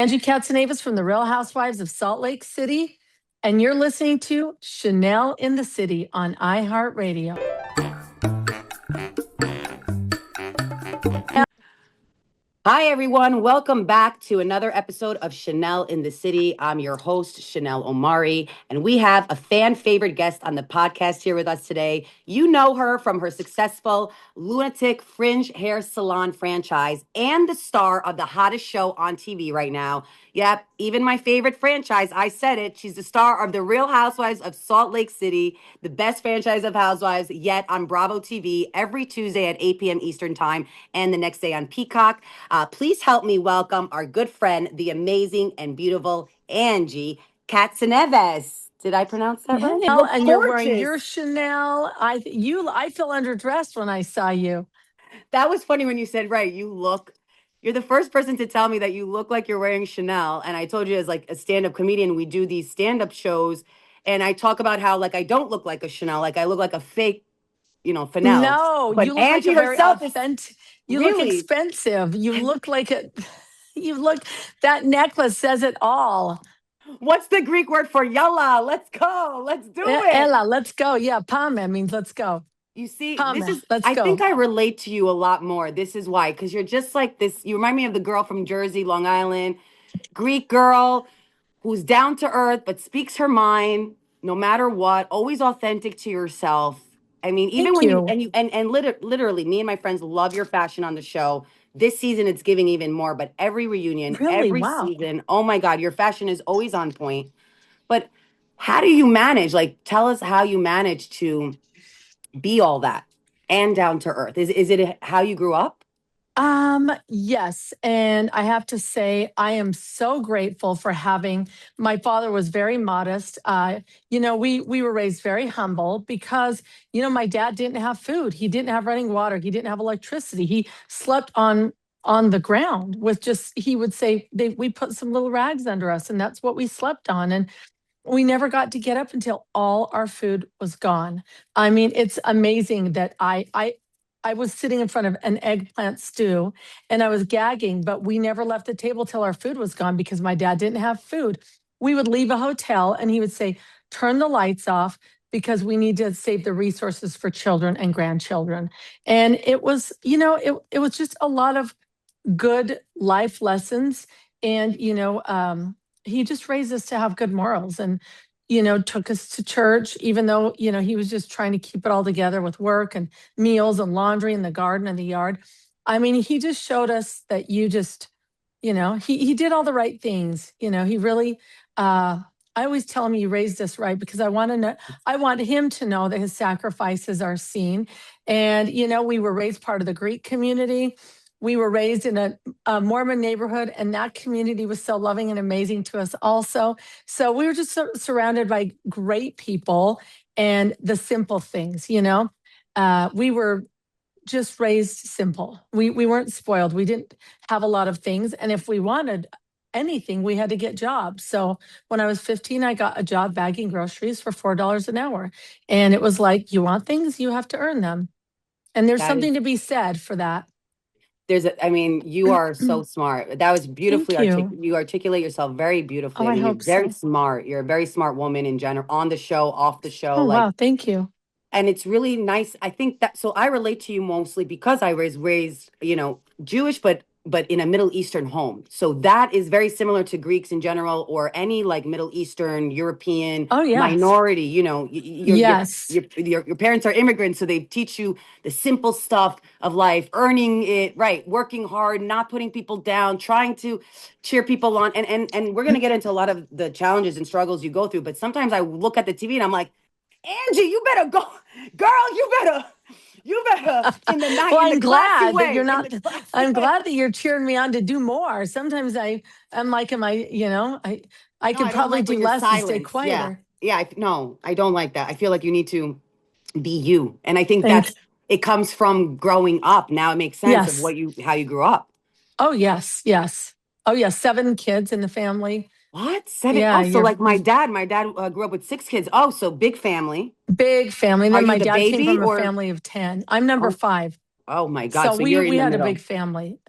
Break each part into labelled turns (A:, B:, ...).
A: Angie Katsanevas from the Real Housewives of Salt Lake City, and you're listening to Chanel in the City on iHeartRadio.
B: Hi, everyone. Welcome back to another episode of Chanel in the City. I'm your host, Chanel Omari, and we have a fan favorite guest on the podcast here with us today. You know her from her successful Lunatic Fringe Hair Salon franchise and the star of the hottest show on TV right now. Yep, even my favorite franchise, I said it. She's the star of The Real Housewives of Salt Lake City, the best franchise of Housewives yet on Bravo TV every Tuesday at 8 p.m. Eastern Time and the next day on Peacock. Please help me welcome our good friend, the amazing and beautiful Angie Katsanevas. Did I pronounce that right?
A: You and you're wearing your Chanel. I feel underdressed when I saw you.
B: That was funny when you said, right, you're the first person to tell me that you look like you're wearing Chanel. And I told you, as like a stand-up comedian, we do these stand-up shows. And I talk about how like I don't look like a Chanel, like I look like a fake, Chanel.
A: No,
B: but
A: you look
B: Angie
A: like a very
B: herself
A: authentic. You
B: really
A: look expensive. You look like it. You look, that necklace says it all.
B: What's the Greek word for yalla? Let's go. Let's do it.
A: Ella, let's go. Yeah, pame means let's go.
B: You see,
A: Pame,
B: I think I relate to you a lot more. This is why, because you're just like this. You remind me of the girl from Jersey, Long Island, Greek girl who's down to earth, but speaks her mind no matter what, always authentic to yourself. I mean, even
A: Thank
B: when
A: you.
B: literally, me and my friends love your fashion on the show. This season, it's giving even more, but every reunion,
A: Really?
B: every
A: Wow.
B: season, oh my God, your fashion is always on point. But how do you manage? Like, tell us how you manage to be all that and down to earth. Is it how you grew up?
A: Yes. And I have to say, I am so grateful for having, my father was very modest. We were raised very humble because, my dad didn't have food. He didn't have running water. He didn't have electricity. He slept on the ground with just, he would say, we put some little rags under us and that's what we slept on. And we never got to get up until all our food was gone. I mean, it's amazing that I was sitting in front of an eggplant stew and I was gagging, but we never left the table till our food was gone because my dad didn't have food. We would leave a hotel and he would say, turn the lights off because we need to save the resources for children and grandchildren. And it was, it was just a lot of good life lessons. And, he just raised us to have good morals and, took us to church, even though, he was just trying to keep it all together with work and meals and laundry and the garden and the yard. I mean, he just showed us that he did all the right things. He really, I always tell him he raised us right because I want him to know that his sacrifices are seen. And, we were raised part of the Greek community. We were raised in a Mormon neighborhood, and that community was so loving and amazing to us also. So we were just surrounded by great people and the simple things, we were just raised simple. We weren't spoiled. We didn't have a lot of things. And if we wanted anything, we had to get jobs. So when I was 15, I got a job bagging groceries for $4 an hour. And it was like, you want things, you have to earn them. And there's something to be said for that.
B: You are so smart. That was beautifully you articulate yourself very beautifully.
A: Oh, I
B: you're
A: hope
B: very
A: so.
B: smart. You're a very smart woman in general, on the show, off the show.
A: Oh, wow. Thank you.
B: And it's really nice. I think that, so I relate to you mostly because I was raised, Jewish, but in a Middle Eastern home. So that is very similar to Greeks in general, or any like Middle Eastern, European minority.
A: Yes.
B: Your parents are immigrants, so they teach you the simple stuff of life, earning it, right, working hard, not putting people down, trying to cheer people on. And we're gonna get into a lot of the challenges and struggles you go through. But sometimes I look at the TV and I'm like, Angie, you better go, girl. You better in the night.
A: Well,
B: I'm glad
A: that you're not. I'm glad that you're cheering me on to do more. Sometimes I'm like, I could probably do less and stay quieter.
B: Yeah. No, I don't like that. I feel like you need to be you, and I think it comes from growing up. Now it makes sense of how you grew up.
A: Oh yes. Oh yes. 7 kids in the family.
B: What? 7? Yeah, so like my dad grew up with 6 kids. Oh, so big family.
A: Big family. And then my dad came from a family of 10. I'm number 5.
B: Oh my God.
A: So we had a big family.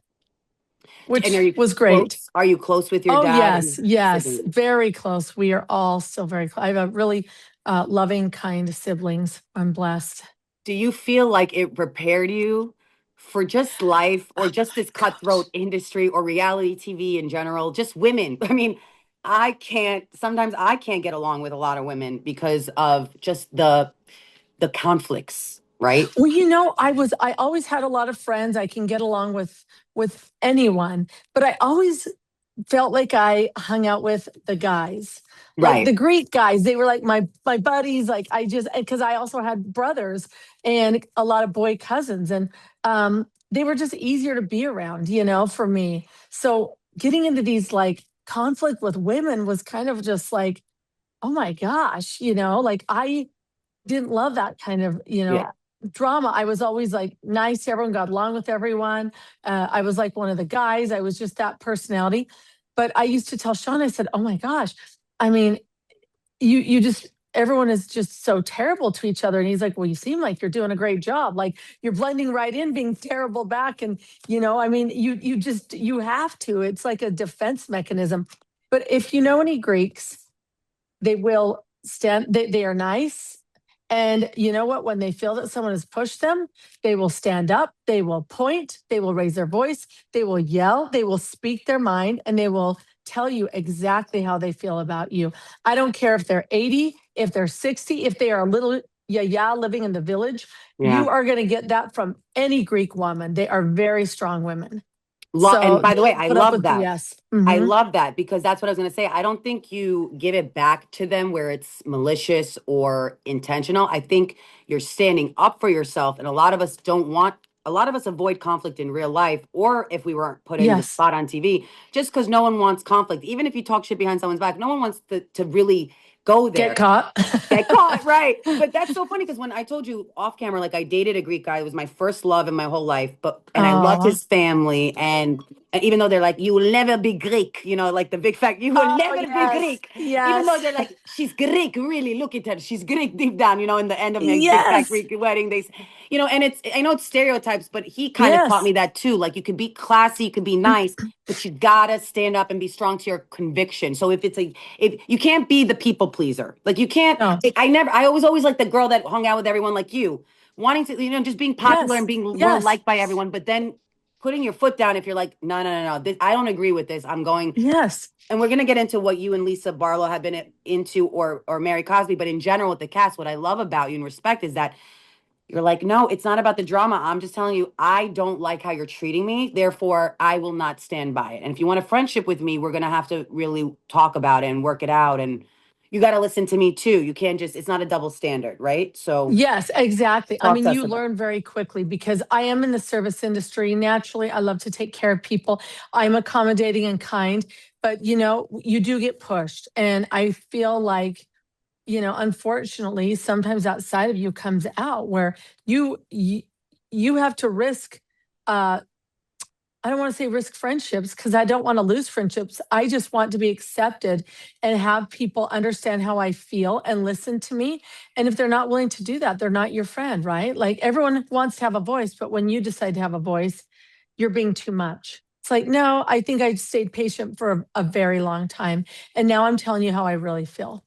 B: And
A: which
B: are you
A: was great.
B: close? Are you close with your
A: Oh,
B: dad
A: yes,
B: and
A: yes,
B: siblings?
A: very close. We are all still very close. I have a really loving, kind siblings. I'm blessed.
B: Do you feel like it prepared you for just life or just this
A: Gosh.
B: cutthroat industry or reality TV in general? Just women. I mean, sometimes I can't get along with a lot of women because of just the conflicts, right?
A: Well, I always had a lot of friends. I can get along with anyone, but I always felt like I hung out with the guys. Like
B: Right.
A: the Greek guys, they were like my buddies. Like I just because I also had brothers and a lot of boy cousins, and they were just easier to be around, for me. So getting into these like conflict with women was kind of just like, oh my gosh, like I didn't love that kind of,
B: Yeah.
A: drama. I was always like nice to everyone, got along with everyone. I was like one of the guys. I was just that personality. But I used to tell Sean, I said, "Oh my gosh, I mean, you just everyone is just so terrible to each other." And he's like, "Well, you seem like you're doing a great job. Like you're blending right in, being terrible back." And I mean, you have to. It's like a defense mechanism. But if you know any Greeks, they will stand, they are nice. And you know what? When they feel that someone has pushed them, they will stand up, they will point, they will raise their voice, they will yell, they will speak their mind, and they will tell you exactly how they feel about you. I don't care if they're 80, if they're 60, if they are a little yeah living in the village.
B: Yeah.
A: You are going to get that from any Greek woman. They are very strong women.
B: And
A: So
B: by the way,
A: they'll
B: I
A: put up
B: love
A: with
B: that.
A: BS.
B: I love that because that's what I was going to say. I don't think you give it back to them where it's malicious or intentional. I think you're standing up for yourself. And a lot of us avoid conflict in real life, or if we weren't put in the
A: Yes.
B: spot on TV, just because no one wants conflict. Even if you talk shit behind someone's back, no one wants to really go
A: Get
B: there.
A: caught.
B: Get caught, right? But that's so funny because when I told you off camera, like I dated a Greek guy, it was my first love in my whole life. And I loved
A: Oh.
B: his family, and even though they're like, you will never be Greek, like the big fact, you will
A: Oh,
B: never be
A: yes.
B: Greek. Even though
A: Yes.
B: they're like, she's Greek, really, look at her, she's Greek deep down, in the end of my big fat
A: Yes.
B: Greek wedding, and I know it's stereotypes, but he kind of taught
A: Yes.
B: me that too. Like you can be classy, you can be nice, but you gotta stand up and be strong to your conviction. So if you can't be the people pleaser, like you can't.
A: No.
B: I was always like the girl that hung out with everyone, like you, wanting to, just being popular and
A: Yes.
B: being well
A: Yes.
B: liked by everyone, but then putting your foot down if you're like, no, no, no, no, I don't agree with this. I'm going,
A: Yes.
B: and we're gonna get into what you and Lisa Barlow have been into, or Mary Cosby, but in general with the cast, what I love about you and respect is that you're like, no, it's not about the drama. I'm just telling you, I don't like how you're treating me. Therefore, I will not stand by it. And if you want a friendship with me, we're going to have to really talk about it and work it out. And you got to listen to me too. You can't it's not a double standard, right? So
A: Yes, exactly. I
B: talk
A: mean,
B: to us
A: you
B: about
A: learn very quickly because I am in the service industry. Naturally, I love to take care of people. I'm accommodating and kind, but you do get pushed. And I feel like, unfortunately, sometimes outside of you comes out where you have to risk uh I don't want to say risk friendships because I don't want to lose friendships. I just want to be accepted and have people understand how I feel and listen to me. And if they're not willing to do that, they're not your friend, right? Like everyone wants to have a voice, but when you decide to have a voice, you're being too much. It's like, no, I think I stayed patient for a very long time. And now I'm telling you how I really feel.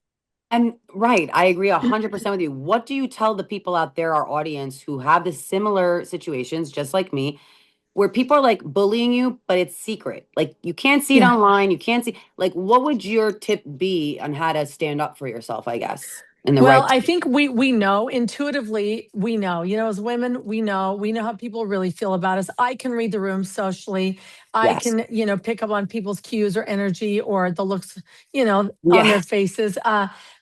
B: And right, I agree 100% with you. What do you tell the people out there, our audience, who have the similar situations, just like me, where people are like bullying you, but it's secret? Like you can't see it
A: Yeah.
B: online. You can't see, like, what would your tip be on how to stand up for yourself, I guess, in the
A: Well,
B: right?
A: I think we know intuitively, we know, as women, we know how people really feel about us. I can read the room socially. I
B: Yes.
A: can, pick up on people's cues or energy or the looks, on
B: Yeah.
A: their faces.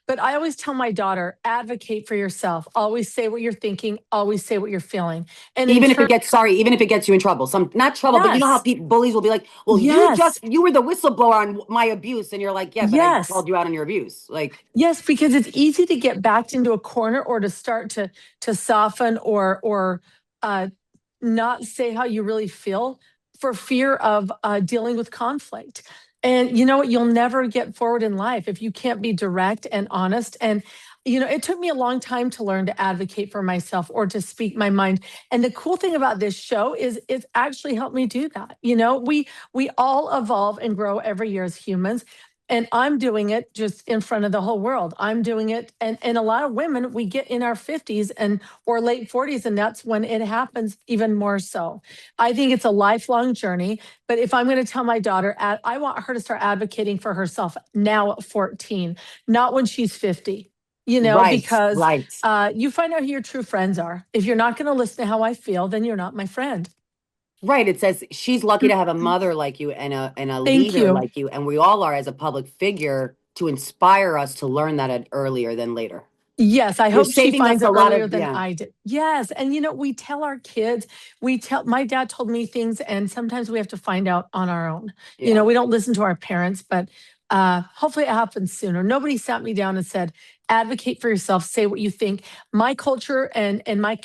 A: But I always tell my daughter, advocate for yourself. Always say what you're thinking. Always say what you're feeling. And in
B: Even if
A: turn,
B: it gets, sorry, even if it gets you in trouble, not trouble, but you know how
A: yes,
B: people, bullies will be like, well,
A: yes,
B: you were the whistleblower on my abuse. And you're like, yeah, but I
A: yes.
B: called you out on your abuse. Like,
A: Yes, because it's easy to get backed into a corner or to start to soften or uh, not say how you really feel for fear of dealing with conflict. And you know what? You'll never get forward in life if you can't be direct and honest. And it took me a long time to learn to advocate for myself or to speak my mind. And the cool thing about this show is it's actually helped me do that. We all evolve and grow every year as humans. And I'm doing it just in front of the whole world. I'm doing it. And a lot of women, we get in our 50s and or late 40s, and that's when it happens even more so. I think it's a lifelong journey. But if I'm going to tell my daughter, I want her to start advocating for herself now at 14, not when she's 50,
B: Right,
A: because
B: right.
A: you find out who your true friends are. If you're not going to listen to how I feel, then you're not my friend.
B: Right. It says she's lucky to have a mother like you and a
A: Thank
B: leader
A: you.
B: like you. And we all are as a public figure to inspire us to learn that at earlier than later.
A: Yes, I
B: You're
A: hope she
B: saving us
A: finds
B: a
A: it
B: lot
A: earlier
B: of,
A: than
B: yeah,
A: I did. Yes. And we tell our kids, my dad told me things, and sometimes we have to find out on our own.
B: yeah.
A: We don't listen to our parents, but hopefully it happens sooner. Nobody sat me down and said, advocate for yourself, say what you think. My culture and my,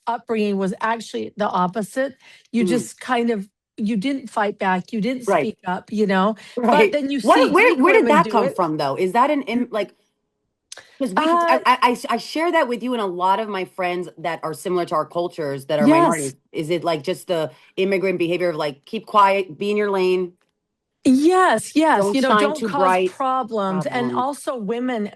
A: upbringing was actually the opposite. You
B: Mhm.
A: just kind of, you didn't fight back, you didn't
B: Right.
A: speak up, but
B: Right.
A: then you see
B: What,
A: Greek
B: where did
A: women
B: that
A: do
B: come
A: it.
B: from though? Is that like, because
A: Uh,
B: I share that with you and a lot of my friends that are similar to our cultures that are minorities.
A: yes.
B: Is it like just the immigrant behavior of like, keep quiet, be in your lane,
A: Yes, yes.
B: don't shine
A: Don't
B: too
A: cause
B: bright?
A: problems. And
B: Problems.
A: also women,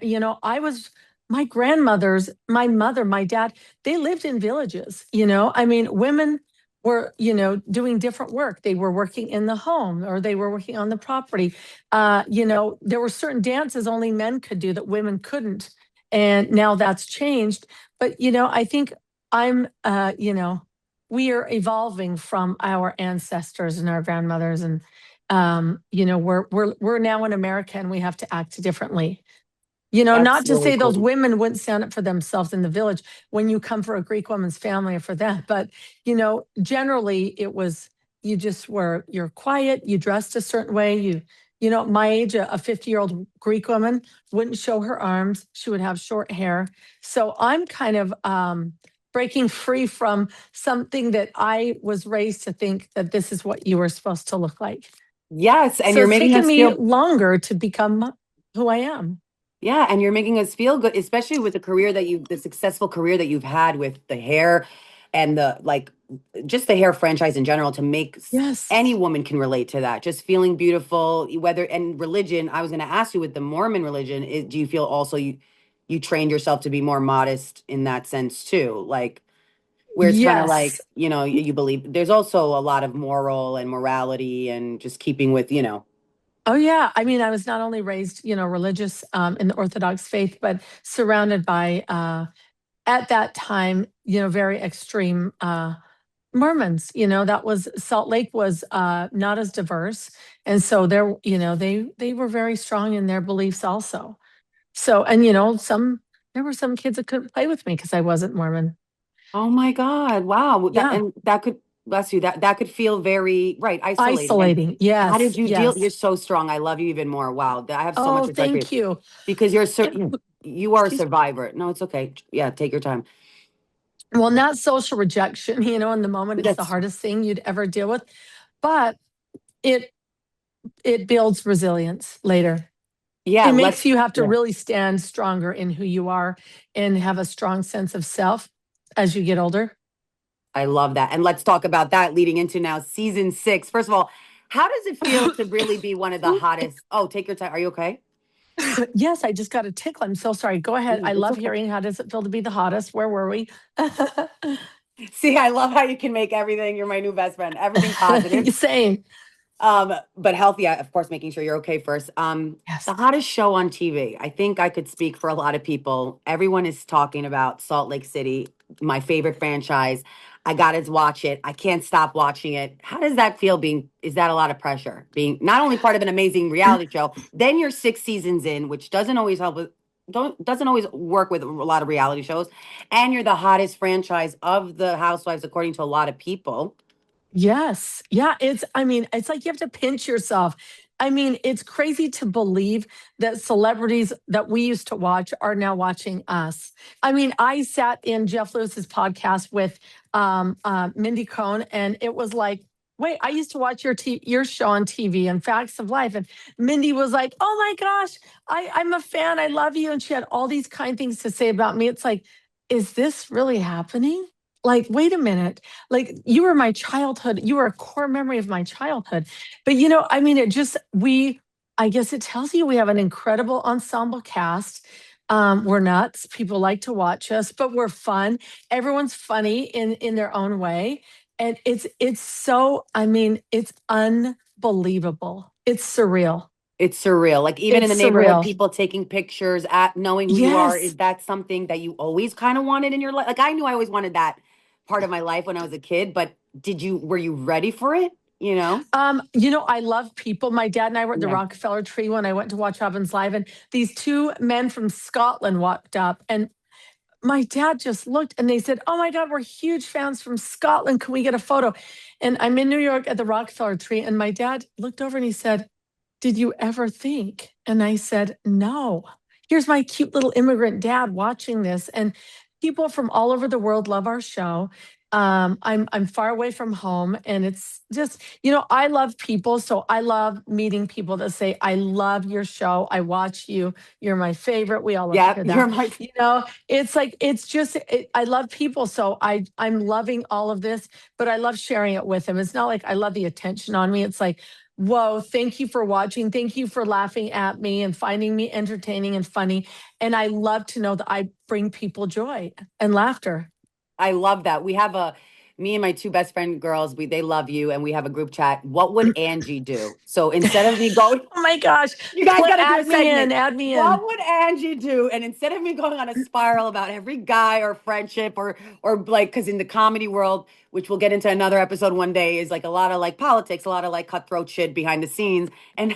A: my grandmothers, my mother, my dad, they lived in villages. I mean, women were, doing different work. They were working in the home or they were working on the property. There were certain dances only men could do that women couldn't. And now that's changed. But, I think I'm, we are evolving from our ancestors and our grandmothers, and we're now in America and we have to act differently.
B: That's
A: Not to
B: really
A: say those
B: cool.
A: women wouldn't stand up for themselves in the village when you come for a Greek woman's family or for that, but generally it was, you're quiet, you dressed a certain way, my age, a 50-year-old Greek woman wouldn't show her arms, she would have short hair. So I'm kind of breaking free from something that I was raised to think that this is what you were supposed to look like.
B: Yes, and
A: So
B: you're
A: it's
B: making
A: taken
B: us
A: me
B: feel,
A: longer to become who I am.
B: yeah, and you're making us feel good, especially with the successful career that you've had with the hair and the like, just the hair franchise in general, to make any
A: Yes.
B: woman can relate to that. Just feeling beautiful, whether and religion. I was going to ask you with the Mormon religion, do you feel also you trained yourself to be more modest in that sense too? Like where it's kind of like,
A: Yes.
B: you believe there's also a lot of moral and morality and just keeping with,
A: Oh yeah. I mean, I was not only raised, religious in the Orthodox faith, but surrounded by at that time, very extreme Mormons. That was Salt Lake was not as diverse. And so they were very strong in their beliefs also. So, and there were some kids that couldn't play with me because I wasn't Mormon.
B: Oh my God. Wow.
A: Yeah.
B: That could bless you. That could feel very right, isolating. And
A: Isolating.
B: how did
A: Yes.
B: you deal? You're
A: Yes.
B: so strong. I love you even more. Wow. I have so much
A: Oh,
B: respect for you
A: thank you.
B: because you are a
A: Excuse me.
B: survivor. No, it's okay. Yeah, take your time.
A: Well, not social rejection, in the moment, it's the
B: Yes.
A: hardest thing you'd ever deal with, but it it builds resilience later.
B: Yeah,
A: It
B: let's
A: makes you have to
B: yeah.
A: really stand stronger in who you are and have a strong sense of self as you get older.
B: I love that. And let's talk about that leading into now season 6. First of all, how does it feel to really be one of the hottest? Oh, take your time. Are you okay?
A: Yes, I just got a tickle. I'm so sorry. Go ahead.
B: No,
A: I
B: it's
A: love
B: okay.
A: hearing how does it feel to be the hottest. Where were we?
B: See, I love how you can make everything. You're my new best friend. Everything positive.
A: Same.
B: But healthy, of course, making sure you're okay first. The
A: Yes.
B: hottest show on TV. I think I could speak for a lot of people. Everyone is talking about Salt Lake City, my favorite franchise. I gotta watch it. I can't stop watching it. How does that feel is that a lot of pressure? Being not only part of an amazing reality show, then you're 6 seasons in, which doesn't always help with doesn't always work with a lot of reality shows. And you're the hottest franchise of the Housewives, according to a lot of people.
A: Yes. Yeah. I mean, it's like you have to pinch yourself. I mean, it's crazy to believe that celebrities that we used to watch are now watching us. I mean, I sat in Jeff Lewis's podcast with Mindy Cohn, and it was like wait, I used to watch your show on TV and Facts of Life. And Mindy was like, oh my gosh, I'm a fan. I love you. And she had all these kind things to say about me. It's like, is this really happening? Like, wait a minute. Like, you were my childhood. You were a core memory of my childhood. But, I mean, I guess it tells you we have an incredible ensemble cast. We're nuts. People like to watch us, but we're fun. Everyone's funny in their own way. And it's so, I mean, it's unbelievable. It's surreal.
B: It's surreal. Like even in
A: It's
B: the neighborhood,
A: surreal.
B: people taking pictures at knowing who you are. Is
A: Yes.
B: that something that you always kind of wanted in your life? Like I knew I always wanted that part of my life when I was a kid, but were you ready for it? You know?
A: I love people. My dad and I were at the
B: Yeah.
A: Rockefeller Tree when I went to watch Robbins live, and these two men from Scotland walked up, and my dad just looked and they said, oh my God, we're huge fans from Scotland. Can we get a photo? And I'm in New York at the Rockefeller Tree, and my dad looked over and he said, did you ever think? And I said, no. Here's my cute little immigrant dad watching this. And people from all over the world love our show. I'm far away from home, and it's just, I love people. So I love meeting people that say, I love your show. I watch you. You're my favorite. We all love to
B: Yeah.
A: hear
B: You're
A: that.
B: my
A: It's like, I love people. So I'm loving all of this, but I love sharing it with them. It's not like I love the attention on me. It's like, whoa, thank you for watching. Thank you for laughing at me and finding me entertaining and funny. And I love to know that I bring people joy and laughter.
B: I love that. Me and my two best friend girls, they love you and we have a group chat. What would Angie do? So instead of me going,
A: Oh my gosh.
B: you guys got to do a
A: Add me in,
B: segment.
A: add me
B: What
A: in.
B: would Angie do? And instead of me going on a spiral about every guy or friendship or like, because in the comedy world, which we'll get into another episode one day, is like a lot of like politics, a lot of like cutthroat shit behind the scenes. And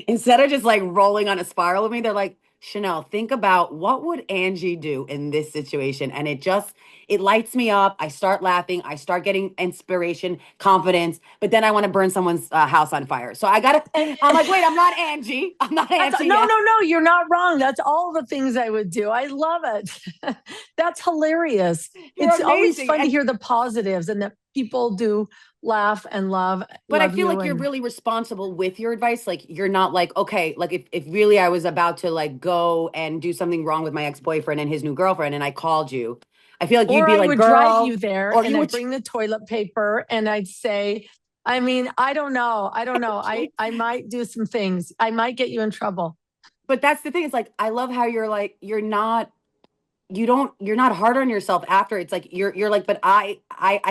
B: instead of just like rolling on a spiral with me, they're like, Chanel, think about what would Angie do in this situation, and it lights me up. I start laughing. I start getting inspiration, confidence. But then I want to burn someone's house on fire. So I gotta.
A: And
B: I'm like, wait, I'm not Angie. I'm not
A: that's
B: Angie
A: no,
B: yet.
A: no, no, you're not wrong. That's all the things I would do. I love it. That's hilarious.
B: You're
A: It's always
B: amazing.
A: fun to hear the positives and that people do laugh and
B: But I
A: love
B: feel
A: you.
B: like you're
A: And
B: really responsible with your advice. Like you're not like, okay, like if really I was about to like go and do something wrong with my ex-boyfriend and his new girlfriend and I called you, I feel like you'd
A: or
B: be
A: I
B: like,
A: would drive you
B: girl,
A: there
B: or
A: and
B: you
A: I'd
B: would
A: bring the toilet paper and I'd say, I mean, I don't know. I don't know. I might do some things. I might get you in trouble.
B: but that's the thing. It's like I love how you're like, you're not hard on yourself after. It's like you're like, but I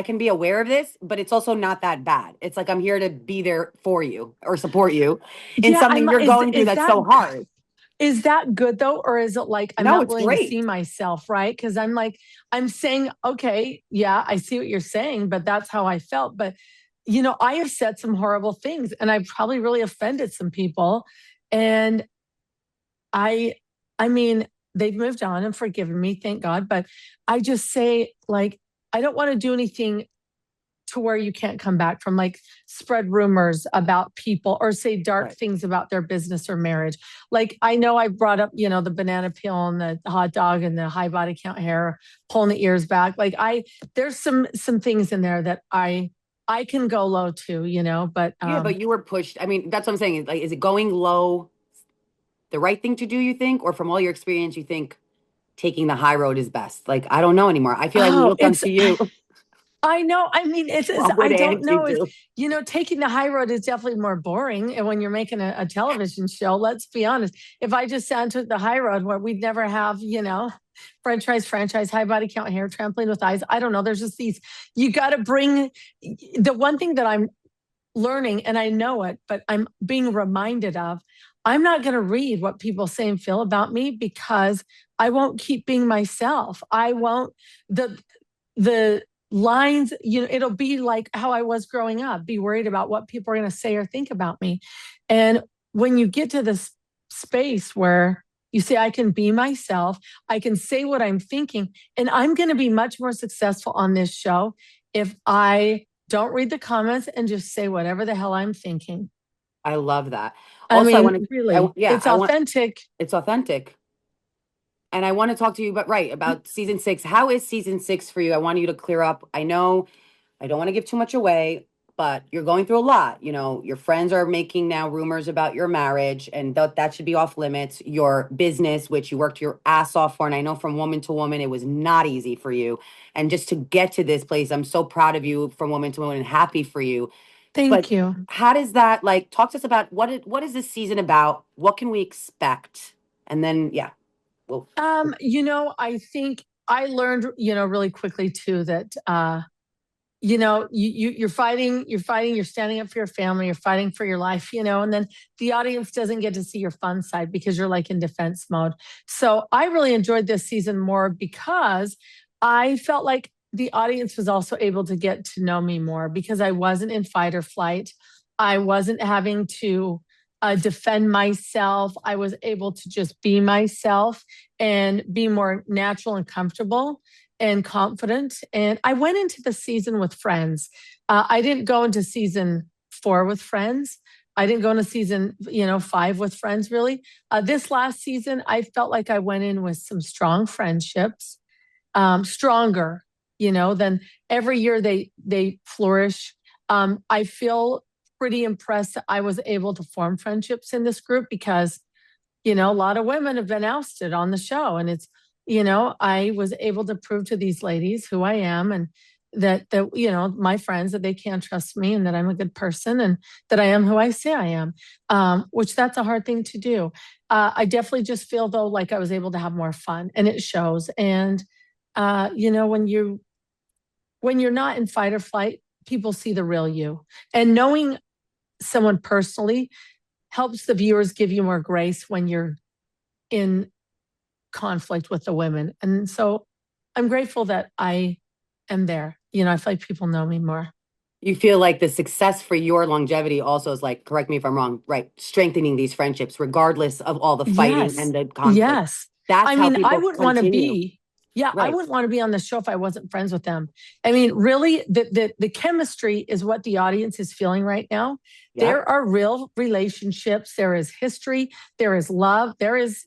B: can be aware of this, but it's also not that bad. It's like I'm here to be there for you or support you in
A: Yeah,
B: something you're going through that's so hard.
A: is that good though? Or is it like I'm
B: No,
A: not
B: it's
A: willing to see
B: great.
A: myself, right? Because I'm like, I'm saying, okay, yeah, I see what you're saying, but that's how I felt. But I have said some horrible things and I've probably really offended some people. And I I mean, they've moved on and forgiven me, thank God. But I just say, like, I don't want to do anything to where you can't come back from, like spread rumors about people or say dark
B: Right.
A: things about their business or marriage. Like I know I brought up, the banana peel and the hot dog and the high body count hair, pulling the ears back. Like there's some things in there that I can go low to, but
B: Yeah, but you were pushed. I mean, that's what I'm saying. Like, is it going low the right thing to do, you think? Or from all your experience, you think taking the high road is best? Like, I don't know anymore. I feel like we
A: oh,
B: looked onto you.
A: I know. I mean,
B: What would
A: I don't
B: Angie
A: know.
B: do?
A: Taking the high road is definitely more boring. And when you're making a television show, let's be honest, if I just sat and took the high road where we'd never have, French fries, franchise, high body count, hair, trampoline with eyes, I don't know. There's just you got to bring the one thing that I'm learning, and I know it, but I'm being reminded of, I'm not going to read what people say and feel about me because I won't keep being myself. I won't, the lines, it'll be like how I was growing up, be worried about what people are going to say or think about me. And when you get to this space where you say, I can be myself, I can say what I'm thinking, and I'm going to be much more successful on this show if I don't read the comments and just say whatever the hell I'm thinking.
B: I love that.
A: I
B: Also,
A: mean, really,
B: yeah,
A: it's authentic.
B: it's authentic. And I want to talk to you about season 6. How is season 6 for you? I want you to clear up. I know I don't want to give too much away, but you're going through a lot. Your friends are making now rumors about your marriage, and that should be off limits. Your business, which you worked your ass off for, and I know from woman to woman, it was not easy for you. And just to get to this place, I'm so proud of you from woman to woman and happy for you. But
A: Thank you.
B: how does that like talk to us about what is this season about? What can we expect? And then yeah, well,
A: I think I learned, really quickly too that you're fighting, you're standing up for your family, you're fighting for your life, and then the audience doesn't get to see your fun side because you're like in defense mode. So I really enjoyed this season more because I felt like the audience was also able to get to know me more because I wasn't in fight or flight. I wasn't having to defend myself. I was able to just be myself and be more natural and comfortable and confident. And I went into the season with friends. I didn't go into season 4 with friends. I didn't go into season, 5 with friends really. This last season, I felt like I went in with some strong friendships, stronger, than every year they flourish. I feel pretty impressed that I was able to form friendships in this group because a lot of women have been ousted on the show. And I was able to prove to these ladies who I am and that my friends, that they can trust me and that I'm a good person and that I am who I say I am, which that's a hard thing to do. I definitely just feel though, like I was able to have more fun and it shows. And, when you're not in fight or flight, people see the real you. And knowing someone personally helps the viewers give you more grace when you're in conflict with the women. And so I'm grateful that I am there. I feel like people know me more.
B: you feel like the success for your longevity also is like, correct me if I'm wrong, right? Strengthening these friendships, regardless of all the fighting
A: Yes.
B: and the conflict.
A: Yes.
B: That's
A: I
B: how
A: mean, I
B: people
A: wouldn't want to
B: continue.
A: be, yeah, I
B: Right.
A: wouldn't want to be on the show if I wasn't friends with them. I mean, really, the chemistry is what the audience is feeling right now.
B: Yep.
A: There are real relationships. There is history. There is love. There is,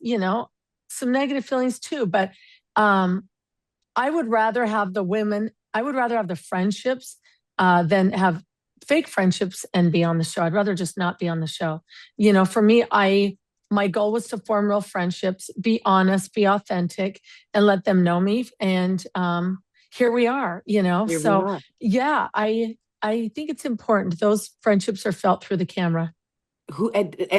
A: some negative feelings too. But I would rather have the women, I would rather have the friendships than have fake friendships and be on the show. I'd rather just not be on the show. For me, my goal was to form real friendships, be honest, be authentic, and let them know me. And here we are,
B: Here we
A: So
B: are.
A: yeah, I think it's important. Those friendships are felt through the camera.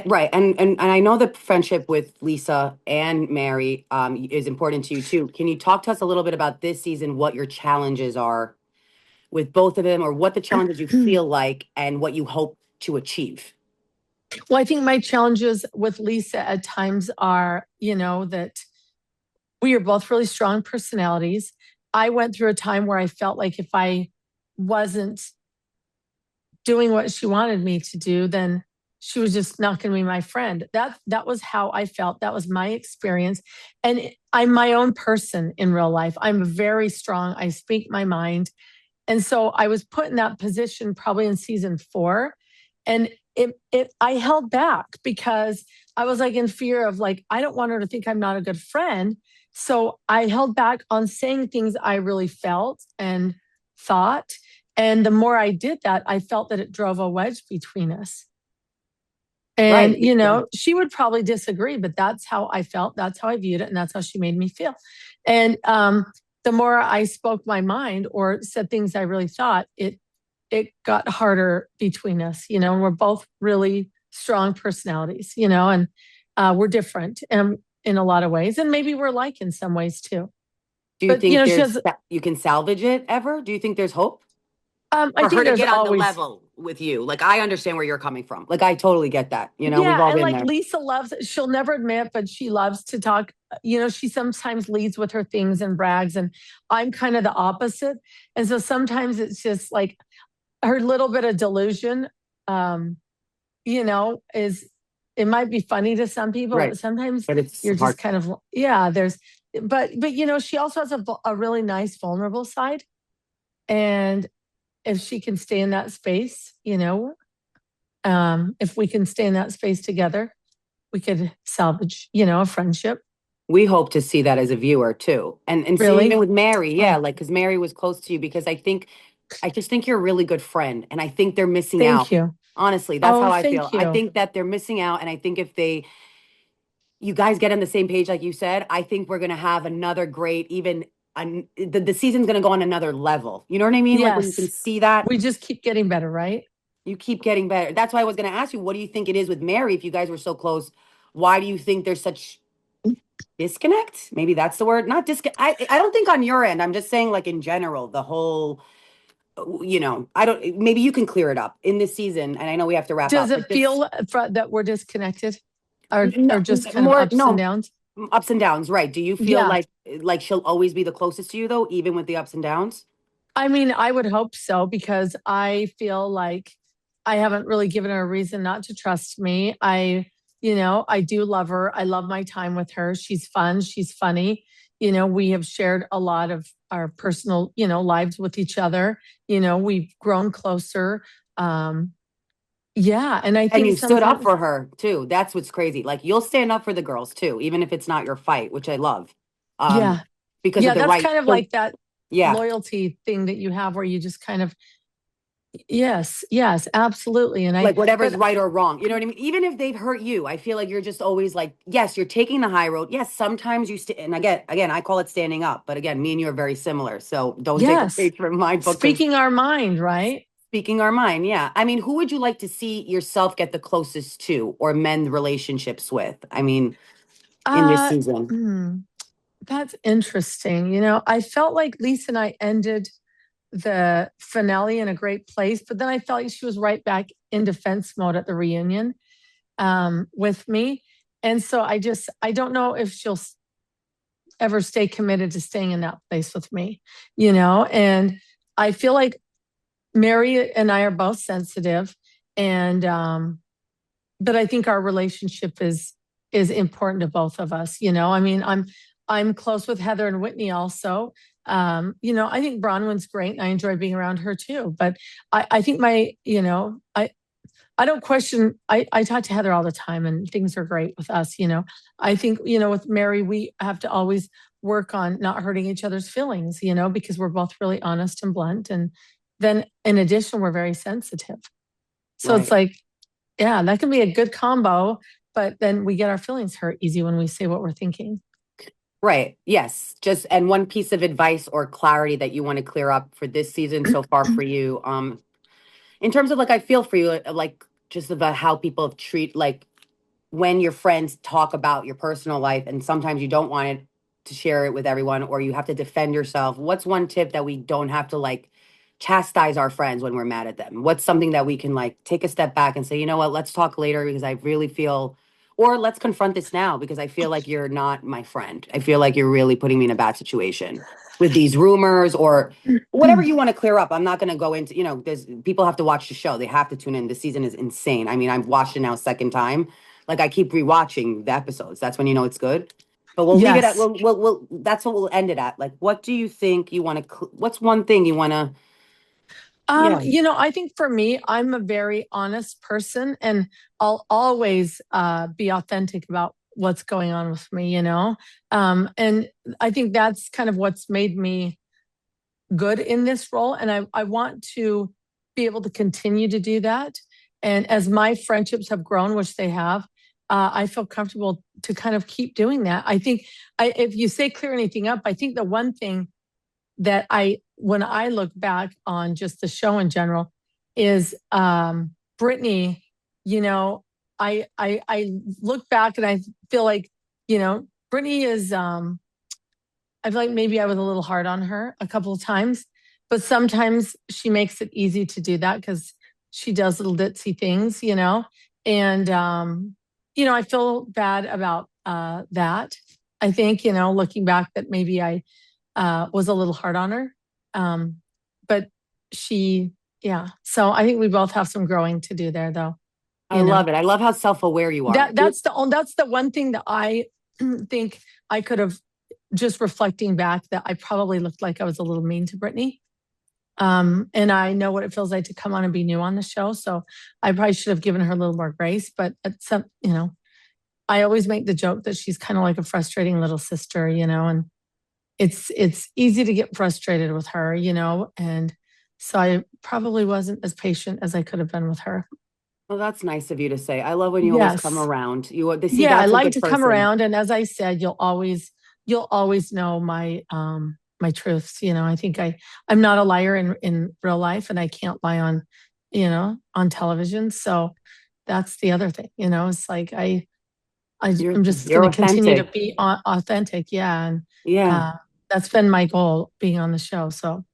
B: Right, and I know the friendship with Lisa and Mary is important to you too. Can you talk to us a little bit about this season, what your challenges are with both of them, or what the challenges you feel like and what you hope to achieve?
A: Well, I think my challenges with Lisa at times are, that we are both really strong personalities. I went through a time where I felt like if I wasn't doing what she wanted me to do, then she was just not going to be my friend. That was how I felt. That was my experience. And I'm my own person in real life. I'm very strong. I speak my mind. And so I was put in that position probably in season 4. And I held back because I was like in fear of like, I don't want her to think I'm not a good friend. So I held back on saying things I really felt and thought. And the more I did that, I felt that it drove a wedge between us. And,
B: Right. Yeah.
A: she would probably disagree, but that's how I felt. That's how I viewed it. And that's how she made me feel. And the more I spoke my mind or said things I really thought, it got harder between us, and we're both really strong personalities, and we're different in a lot of ways. And maybe we're alike in some ways too.
B: Do you
A: But,
B: think
A: she
B: there's
A: has,
B: you can salvage it ever? Do you think there's hope
A: I
B: for her
A: think
B: to
A: there's
B: get on the
A: always.
B: level with you? Like I understand where you're coming from. Like I totally get that. We've
A: Yeah,
B: all
A: and
B: been
A: like
B: there.
A: Lisa loves, she'll never admit, but she loves to talk. She sometimes leads with her things and brags, and I'm kind of the opposite. And so sometimes it's just like her little bit of delusion, is it might be funny to some people,
B: Right.
A: but sometimes
B: But it's
A: you're
B: hard.
A: just kind of, yeah, but she also has a really nice vulnerable side. And if she can stay in that space, if we can stay in that space together, we could salvage, a friendship.
B: We hope to see that as a viewer too. And see even
A: Really?
B: with Mary, yeah,
A: Oh,
B: like because Mary was close to you because I think I just think you're a really good friend, and I think they're missing out.
A: Thank you.
B: Honestly, that's
A: Oh,
B: how I feel.
A: thank
B: I
A: you.
B: think that they're missing out, and I think if you guys get on the same page, like you said, I think we're gonna have another great, even the season's gonna go on another level. You know what I mean? Like when you can
A: Yes.
B: see that,
A: We just keep getting better, right?
B: you keep getting better. That's why I was gonna ask you, what do you think it is with Mary? If you guys were so close, why do you think there's such disconnect? Maybe that's the word. Not disconnect. I don't think on your end. I'm just saying, like in general, the whole. I don't. Maybe you can clear it up in this season, and I know we have to wrap
A: Does
B: up, but
A: it
B: just
A: feel that we're disconnected, or
B: no,
A: just kind of
B: more
A: ups and
B: no
A: downs?
B: ups and downs, right? Do you feel
A: Yeah.
B: like she'll always be the closest to you though, even with the ups and downs?
A: I mean, I would hope so because I feel like I haven't really given her a reason not to trust me. I do love her. I love my time with her. She's fun. She's funny. We have shared a lot of our personal, lives with each other. We've grown closer. Um, yeah. And I
B: And
A: think
B: you stood up
A: sometimes,
B: for her too. That's what's crazy. Like you'll stand up for the girls too, even if it's not your fight, which I love. Um,
A: yeah.
B: because of
A: Yeah,
B: the
A: that's
B: right.
A: kind of
B: So
A: like that
B: yeah,
A: loyalty thing that you have where you just kind of, yes, yes, absolutely.
B: like whatever's
A: But
B: right or wrong. You know what I mean? Even if they've hurt you, I feel like you're just always like, yes, you're taking the high road. Yes, sometimes and again, I call it standing up. But again, me and you are very similar. So don't take a
A: yes,
B: page from my book because
A: speaking our mind, right?
B: speaking our mind. Yeah. I mean, who would you like to see yourself get the closest to or mend relationships with? I mean, in this
A: Uh,
B: season.
A: hmm, that's interesting. I felt like Lisa and I ended the finale in a great place, but then I felt like she was right back in defense mode at the reunion with me. And so I don't know if she'll ever stay committed to staying in that place with me, and I feel like Mary and I are both sensitive, and but I think our relationship is important to both of us. I mean, I'm close with Heather and Whitney also. I think Bronwyn's great, and I enjoy being around her too. But I think I don't question. I talk to Heather all the time, and things are great with us. I think with Mary, we have to always work on not hurting each other's feelings. Because we're both really honest and blunt, and then in addition, we're very sensitive. So it's
B: Right.
A: like, yeah, that can be a good combo, but then we get our feelings hurt easy when we say what we're thinking.
B: Right. Yes. Just and one piece of advice or clarity that you want to clear up for this season so far for you. In terms of like I feel for you, like just about how people have treat like when your friends talk about your personal life and sometimes you don't want it to share it with everyone or you have to defend yourself. What's one tip that we don't have to like chastise our friends when we're mad at them? What's something that we can like take a step back and say, you know what, let's talk later because I really feel, or let's confront this now because I feel like you're not my friend. I feel like you're really putting me in a bad situation with these rumors or whatever you want to clear up. I'm not going to go into, there's people have to watch the show. They have to tune in. The season is insane. I mean, I've watched it now a second time. Like I keep rewatching the episodes. That's when you know it's good. But we'll leave it at
A: Yes.
B: that's what we'll end it at. Like, what do you think you want to? What's one thing you want to? Yeah,
A: I think for me, I'm a very honest person, and I'll always be authentic about what's going on with me. And I think that's kind of what's made me good in this role. And I want to be able to continue to do that. And as my friendships have grown, which they have, I feel comfortable to kind of keep doing that. I think if you say clear anything up, I think the one thing that when I look back on just the show in general, is Brittany. You know, I look back and I feel like Brittany is. I feel like maybe I was a little hard on her a couple of times, but sometimes she makes it easy to do that because she does little ditzy things. And I feel bad about that. I think looking back that maybe I was a little hard on her. But she, yeah. So I think we both have some growing to do there, though.
B: I
A: You know,
B: love it. I love how self-aware you are.
A: that's the one thing that I think I could have, just reflecting back, that I probably looked like I was a little mean to Brittany. And I know what it feels like to come on and be new on the show. So I probably should have given her a little more grace. But at I always make the joke that she's kind of like a frustrating little sister, and it's easy to get frustrated with her, and So I probably wasn't as patient as I could have been with her.
B: Well, that's nice of you to say. I love when you always come
A: Yes.
B: around. They see
A: Yeah, I
B: that's a
A: like
B: good
A: to come
B: person.
A: around. And as I said, you'll always know my truths. I think I'm not a liar in real life, and I can't lie on television. So that's the other thing. It's like I'm just
B: You're
A: going to continue to
B: authentic.
A: be authentic. Yeah. And
B: Yeah.
A: uh, that's been my goal being on the show. So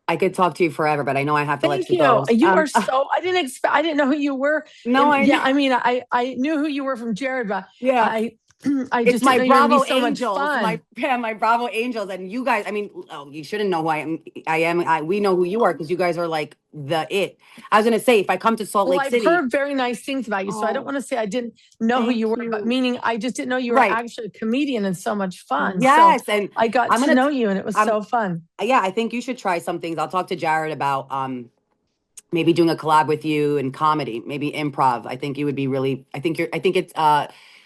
B: I could talk to you forever, but I know I have to let
A: thank
B: you
A: you.
B: go.
A: You are so, I didn't know who you were.
B: No,
A: And
B: I
A: yeah,
B: know.
A: I mean, I knew who you were from Jared, but
B: Yeah.
A: I, I
B: It's
A: just didn't
B: my
A: know you were going to be
B: Bravo
A: so much
B: Angels,
A: fun.
B: my Bravo Angels, and you guys. I mean, oh, you shouldn't know who I am. We know who you are because you guys are like the it. I was gonna say if I come to Salt
A: Well,
B: Lake
A: I've
B: City.
A: heard very nice things about you, so I don't
B: Oh,
A: want to say I didn't know who you
B: thank
A: were, but
B: you.
A: meaning I just didn't know you were
B: Right.
A: actually a comedian and so much fun. So
B: Yes, and
A: I got
B: I'm
A: to
B: gonna.
A: know you, and it was
B: I'm.
A: so fun.
B: Yeah, I think you should try some things. I'll talk to Jared about maybe doing a collab with you in comedy, maybe improv. I think you would be really. I think it's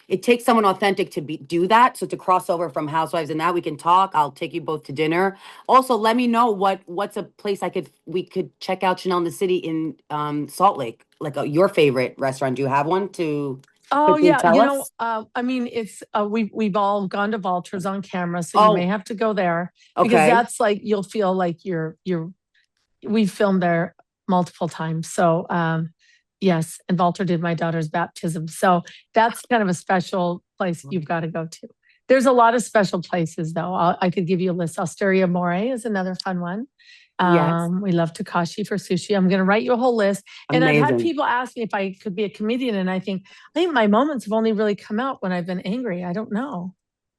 B: it takes someone authentic to do that. So to cross over from Housewives and that we can talk. I'll take you both to dinner. Also, let me know what's a place we could check out Chanel in the City in Salt Lake, like your favorite restaurant. Do you have one to
A: Oh
B: quickly
A: yeah,
B: tell us?
A: I mean, it's we've all gone to Valters on camera, so you may
B: Oh,
A: have to go there because
B: okay.
A: that's like you'll feel like you're we filmed there multiple times. So yes, and Walter did my daughter's baptism. So that's kind of a special place you've got to go to. There's a lot of special places though. I could give you a list. Osteria More is another fun one.
B: Yes.
A: We love Takashi for sushi. I'm going to write you a whole list. And I've had
B: Amazing.
A: people ask me if I could be a comedian, and I think my moments have only really come out when I've been angry. I don't know.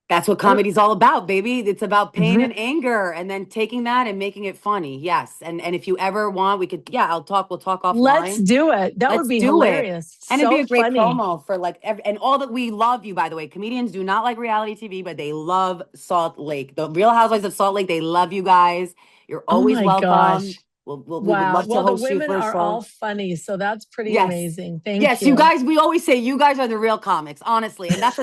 B: That's what
A: I don't,
B: comedy's all about, baby. It's about pain
A: re-
B: and anger and then taking that and making it funny. Yes. And if you ever want, we could, yeah, we'll talk
A: let's
B: offline.
A: do it. That would
B: Let's
A: be
B: do it.
A: hilarious.
B: And it'd be
A: So
B: a great
A: funny.
B: promo for like and all that we love you, by the way. Comedians do not like reality TV, but they love Salt Lake. The Real Housewives of Salt Lake, they love you guys. You're
A: Oh
B: always
A: my
B: welcome.
A: gosh.
B: We would
A: Wow.
B: love to
A: Well, the
B: host you
A: women
B: for a
A: are all
B: show.
A: funny, so that's pretty
B: Yes.
A: amazing. Thank
B: Yes, you
A: you.
B: guys, we always say you guys are the real comics, honestly. And that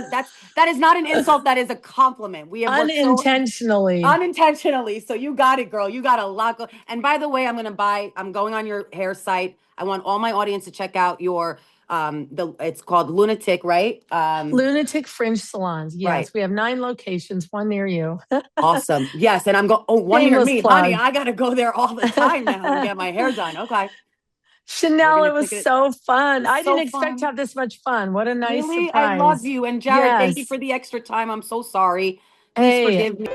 B: is not an insult, that is a compliment. We have worked so
A: Unintentionally.
B: unintentionally. So you got it, girl. You got a lot. And by the way, I'm going on your hair site. I want all my audience to check out your, it's called Lunatic, right?
A: Lunatic Fringe Salons.
B: Right.
A: Yes, we have 9 locations, one near you.
B: Awesome. Yes. And I'm going, oh, one near
A: Shameless
B: me, honey.
A: plug.
B: I got to go there all the time now and get my hair done. Okay. We're
A: Chanel,
B: going
A: it
B: to
A: was
B: take it.
A: so
B: It
A: fun.
B: was
A: I didn't
B: so
A: expect to
B: fun.
A: have this much fun. What a nice
B: Really? I love
A: surprise.
B: you. And Jared, thank you
A: Yes.
B: for the extra time. I'm so sorry. Please
A: Hey,
B: forgive me.